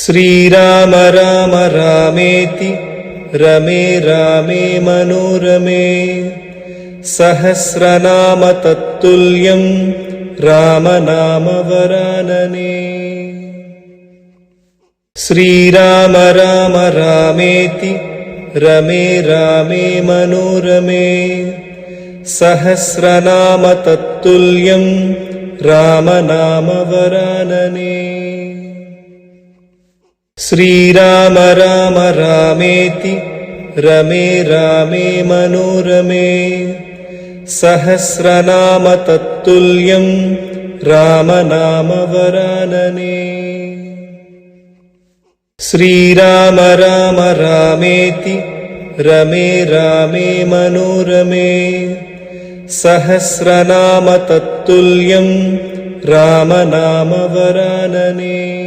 श्रीराम राम रामेति रमे रामे मनोरमे सहस्रनाम तत्तुल्यं रामनाम वरानने। श्रीराम राम रामेति रमे रामे मनोरमे सहस्रनाम तत्तुल्यं रामनाम वरानने। श्रीराम राम रामेति रमे रामे मनोरमे सहस्रनाम तत्तुल्यं रामनाम वरानने। श्रीराम राम रामेति रमे रामे मनोरमे सहस्रनाम तत्तुल्यं रामनाम वरानने।